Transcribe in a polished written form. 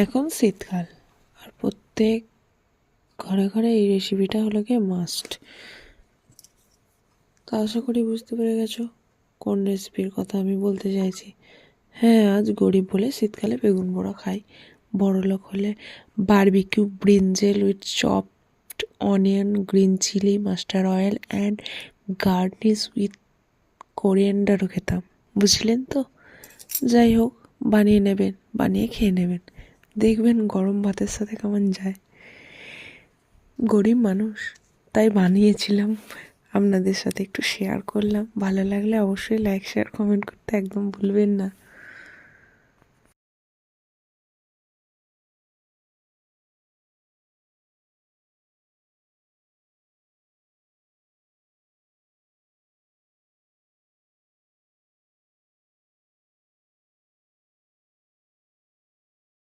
এখন শীতকাল, আর প্রত্যেক ঘরে ঘরে এই রেসিপিটা হলো গিয়ে মাস্ট। তো আশা করি বুঝতে পেরে গেছো কোন রেসিপির কথা আমি বলতে চাইছি। হ্যাঁ, আজ গরিব বলে শীতকালে বেগুন পোড়া খাই, বড়লোক হলে barbecue brinjal with chopped onion, green chili, mustard oil and garnish with কোরিয়েন্ডারও খেতাম। বুঝলেন তো? যাই হোক, বানিয়ে নেবেন, বানিয়ে খেয়ে নেবেন, দেখবেন গরম ভাতের সাথে কেমন যায়। গরিব মানুষ, তাই বানিয়েছিলাম, আপনাদের সাথে একটু শেয়ার করলাম। ভালো লাগলে অবশ্যই লাইক শেয়ার কমেন্ট করতে একদম ভুলবেন না।